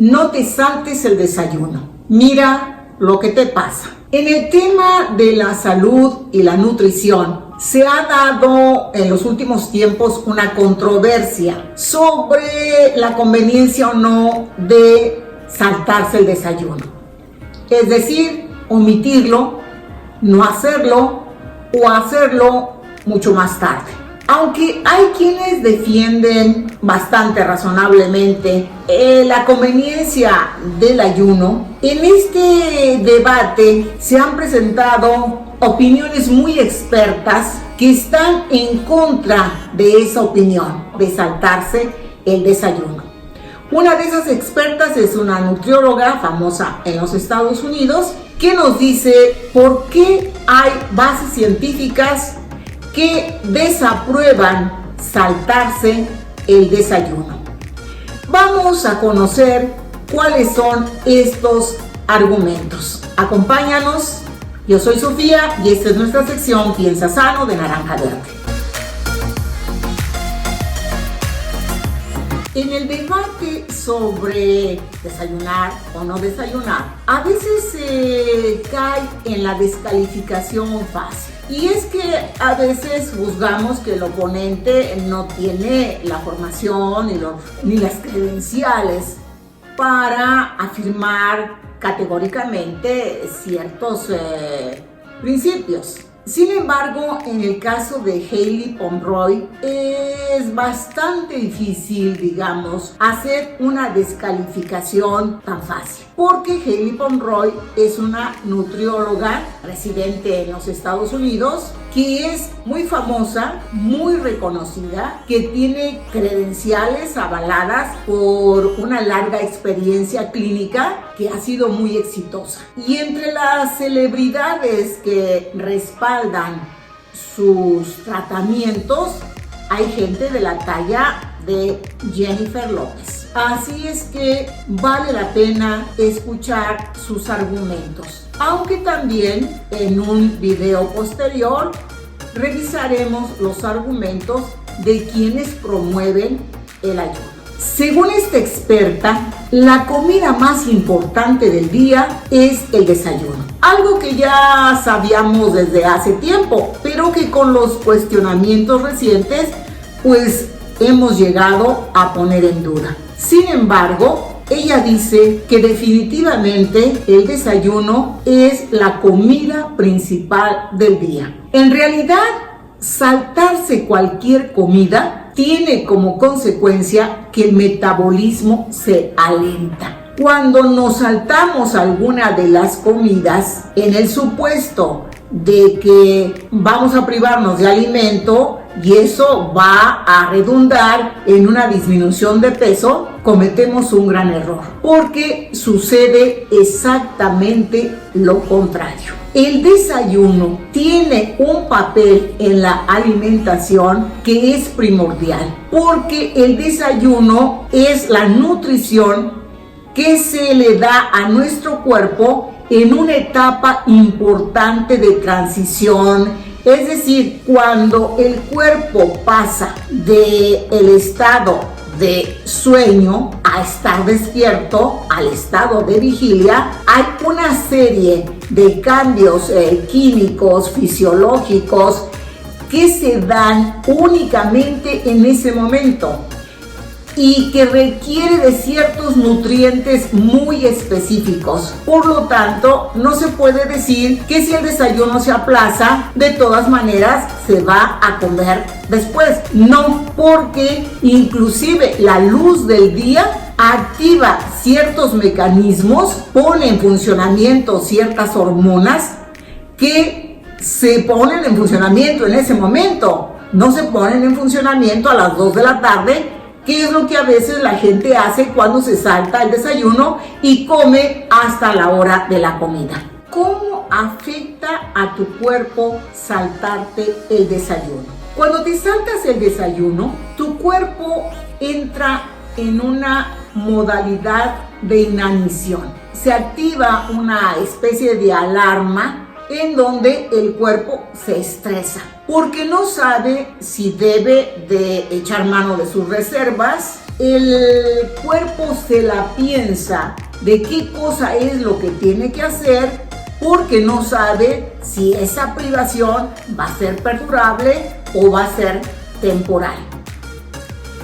no te saltes el desayuno. Mira lo que te pasa. En el tema de la salud y la nutrición, se ha dado en los últimos tiempos una controversia sobre la conveniencia o no de saltarse el desayuno. Es decir, omitirlo, no hacerlo o hacerlo mucho más tarde. Aunque hay quienes defienden bastante razonablemente la conveniencia del ayuno, en este debate se han presentado opiniones muy expertas que están en contra de esa opinión de saltarse el desayuno. Una de esas expertas es una nutrióloga famosa en los Estados Unidos que nos dice por qué hay bases científicas que desaprueban saltarse el desayuno. Vamos a conocer cuáles son estos argumentos. Acompáñanos. Yo soy Sofía y esta es nuestra sección Piensa Sano de Naranja Verde. En el debate sobre desayunar o no desayunar, a veces se cae en la descalificación fácil. Y es que a veces juzgamos que el oponente no tiene la formación ni las credenciales para afirmar categóricamente ciertos principios. Sin embargo, en el caso de Hayley Pomeroy es bastante difícil, digamos, hacer una descalificación tan fácil. Porque Hayley Pomeroy es una nutrióloga residente en los Estados Unidos que es muy famosa, muy reconocida, que tiene credenciales avaladas por una larga experiencia clínica que ha sido muy exitosa. Y entre las celebridades que respaldan sus tratamientos hay gente de la talla de Jennifer López. Así es que vale la pena escuchar sus argumentos. Aunque también en un video posterior revisaremos los argumentos de quienes promueven el ayuno. Según esta experta, la comida más importante del día es el desayuno. Algo que ya sabíamos desde hace tiempo, pero que con los cuestionamientos recientes, pues hemos llegado a poner en duda. Sin embargo, ella dice que definitivamente el desayuno es la comida principal del día. En realidad, saltarse cualquier comida tiene como consecuencia que el metabolismo se alenta. Cuando nos saltamos alguna de las comidas, en el supuesto de que vamos a privarnos de alimento y eso va a redundar en una disminución de peso, cometemos un gran error, porque sucede exactamente lo contrario. El desayuno tiene un papel en la alimentación que es primordial, porque el desayuno es la nutrición que se le da a nuestro cuerpo en una etapa importante de transición. Es decir, cuando el cuerpo pasa del estado de sueño a estar despierto, al estado de vigilia, hay una serie de cambios químicos, fisiológicos, que se dan únicamente en ese momento y que requiere de ciertos nutrientes muy específicos. Por lo tanto, no se puede decir que si el desayuno se aplaza, de todas maneras se va a comer después. No, porque inclusive la luz del día activa ciertos mecanismos, pone en funcionamiento ciertas hormonas que se ponen en funcionamiento en ese momento. No se ponen en funcionamiento a las 2 de la tarde, que es lo que a veces la gente hace cuando se salta el desayuno y come hasta la hora de la comida. ¿Cómo afecta a tu cuerpo saltarte el desayuno? Cuando te saltas el desayuno, tu cuerpo entra en una modalidad de inanición. Se activa una especie de alarma en donde el cuerpo se estresa porque no sabe si debe de echar mano de sus reservas el cuerpo se la piensa de qué cosa es lo que tiene que hacer porque no sabe si esa privación va a ser perdurable o va a ser temporal.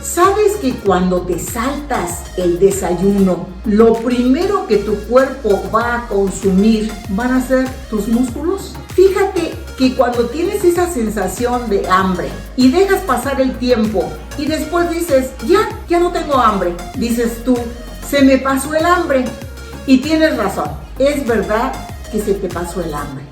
¿Sabes que cuando te saltas el desayuno, lo primero que tu cuerpo va a consumir van a ser tus músculos? Fíjate que cuando tienes esa sensación de hambre y dejas pasar el tiempo y después dices, ya no tengo hambre, dices tú, se me pasó el hambre. Y tienes razón, es verdad que se te pasó el hambre.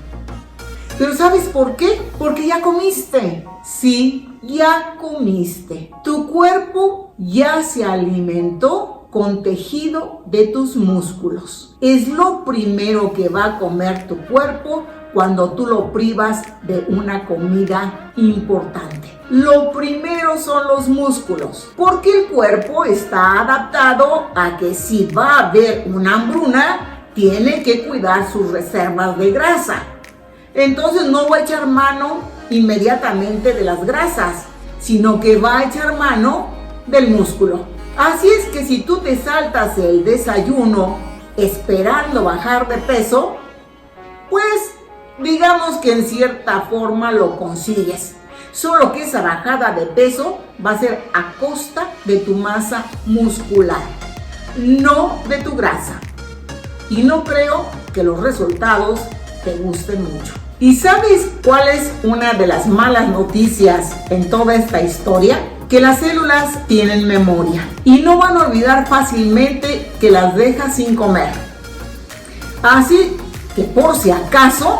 Pero ¿sabes por qué? Porque ya comiste. Sí, ya comiste. Tu cuerpo ya se alimentó con tejido de tus músculos. Es lo primero que va a comer tu cuerpo cuando tú lo privas de una comida importante. Lo primero son los músculos, porque el cuerpo está adaptado a que si va a haber una hambruna, tiene que cuidar sus reservas de grasa. Entonces no va a echar mano inmediatamente de las grasas, sino que va a echar mano del músculo. Así es que si tú te saltas el desayuno esperando bajar de peso, pues digamos que en cierta forma lo consigues. Solo que esa bajada de peso va a ser a costa de tu masa muscular, no de tu grasa. Y no creo que los resultados te gusten mucho. ¿Y sabes cuál es una de las malas noticias en toda esta historia? Que las células tienen memoria y no van a olvidar fácilmente que las dejas sin comer. Así que por si acaso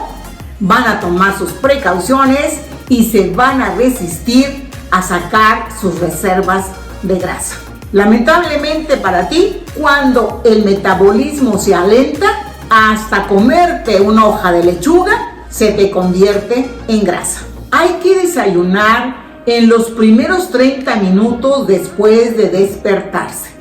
van a tomar sus precauciones y se van a resistir a sacar sus reservas de grasa. Lamentablemente para ti, cuando el metabolismo se alenta, hasta comerte una hoja de lechuga se te convierte en grasa. Hay que desayunar en los primeros 30 minutos después de despertarse.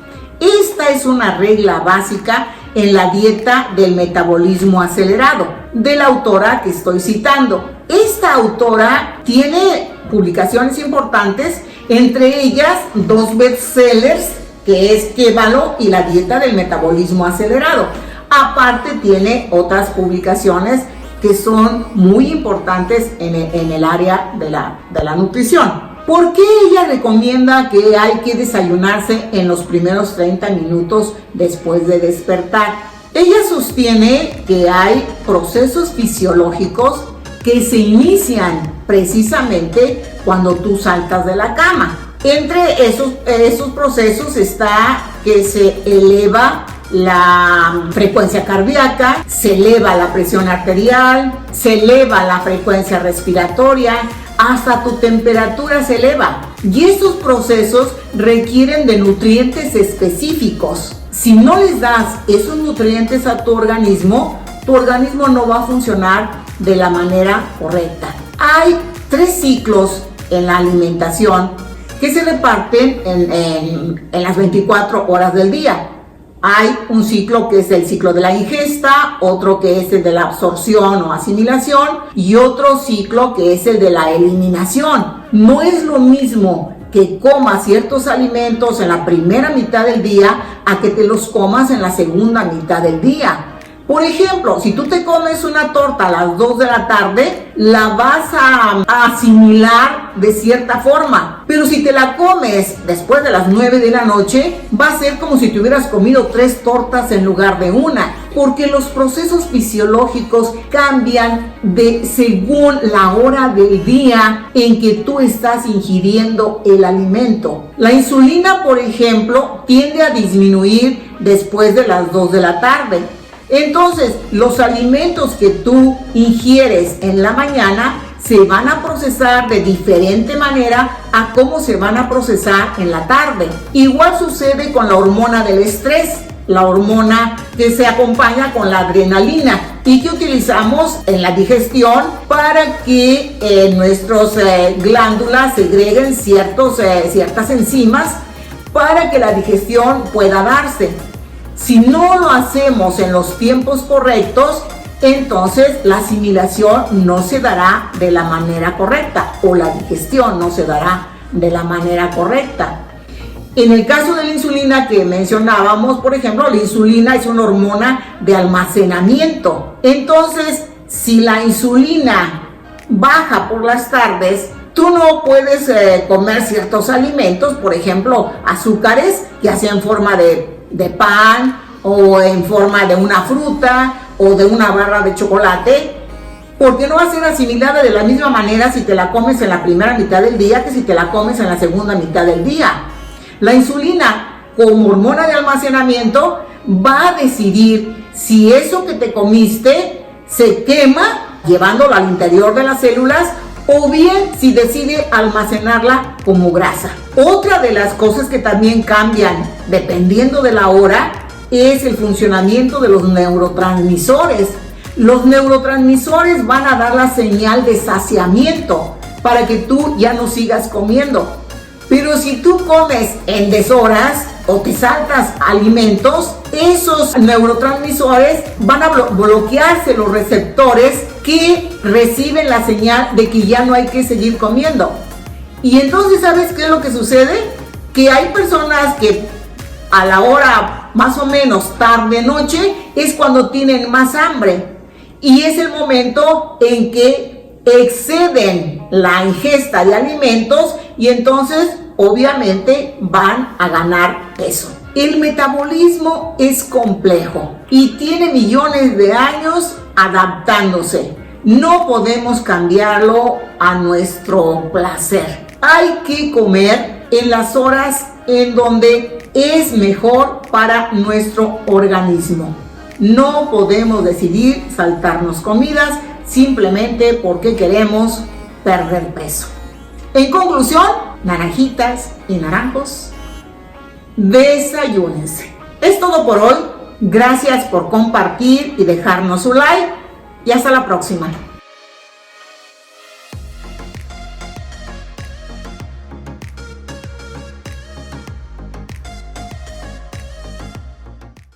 Esta es una regla básica en la dieta del metabolismo acelerado, de la autora que estoy citando. Esta autora tiene publicaciones importantes, entre ellas 2 bestsellers, que es Quévalo y la dieta del metabolismo acelerado. Aparte tiene otras publicaciones que son muy importantes en el área de la nutrición. ¿Por qué ella recomienda que hay que desayunarse en los primeros 30 minutos después de despertar? Ella sostiene que hay procesos fisiológicos que se inician precisamente cuando tú saltas de la cama. Entre esos procesos está que se eleva la frecuencia cardíaca, se eleva la presión arterial, se eleva la frecuencia respiratoria, hasta tu temperatura se eleva. Y estos procesos requieren de nutrientes específicos. Si no les das esos nutrientes a tu organismo no va a funcionar de la manera correcta. Hay 3 ciclos en la alimentación que se reparten en las 24 horas del día. Hay un ciclo que es el ciclo de la ingesta, otro que es el de la absorción o asimilación y otro ciclo que es el de la eliminación. No es lo mismo que comas ciertos alimentos en la primera mitad del día a que te los comas en la segunda mitad del día. Por ejemplo, si tú te comes una torta a las 2 de la tarde, la vas a asimilar de cierta forma. Pero si te la comes después de las 9 de la noche, va a ser como si te hubieras comido 3 tortas en lugar de una. Porque los procesos fisiológicos cambian según la hora del día en que tú estás ingiriendo el alimento. La insulina, por ejemplo, tiende a disminuir después de las 2 de la tarde. Entonces, los alimentos que tú ingieres en la mañana se van a procesar de diferente manera a cómo se van a procesar en la tarde. Igual sucede con la hormona del estrés, la hormona que se acompaña con la adrenalina y que utilizamos en la digestión para que nuestras glándulas segreguen ciertas enzimas para que la digestión pueda darse. Si no lo hacemos en los tiempos correctos, entonces la asimilación no se dará de la manera correcta o la digestión no se dará de la manera correcta. En el caso de la insulina que mencionábamos, por ejemplo, la insulina es una hormona de almacenamiento. Entonces, si la insulina baja por las tardes, tú no puedes comer ciertos alimentos, por ejemplo, azúcares, ya sea en forma de pan o en forma de una fruta o de una barra de chocolate, porque no va a ser asimilada de la misma manera si te la comes en la primera mitad del día que si te la comes en la segunda mitad del día. La insulina, como hormona de almacenamiento, va a decidir si eso que te comiste se quema llevándolo al interior de las células o bien si decide almacenarla como grasa. Otra de las cosas que también cambian dependiendo de la hora es el funcionamiento de los neurotransmisores. Los neurotransmisores van a dar la señal de saciamiento para que tú ya no sigas comiendo. Pero si tú comes en deshoras o te saltas alimentos, esos neurotransmisores van a bloquearse los receptores que reciben la señal de que ya no hay que seguir comiendo. Y entonces, ¿sabes qué es lo que sucede? Que hay personas que a la hora más o menos tarde-noche es cuando tienen más hambre. Y es el momento en que exceden la ingesta de alimentos y entonces obviamente van a ganar peso. El metabolismo es complejo y tiene millones de años adaptándose. No podemos cambiarlo a nuestro placer. Hay que comer en las horas en donde es mejor para nuestro organismo. No podemos decidir saltarnos comidas simplemente porque queremos perder peso. En conclusión, naranjitas y naranjos, desayúnense. Es todo por hoy. Gracias por compartir y dejarnos su like y hasta la próxima.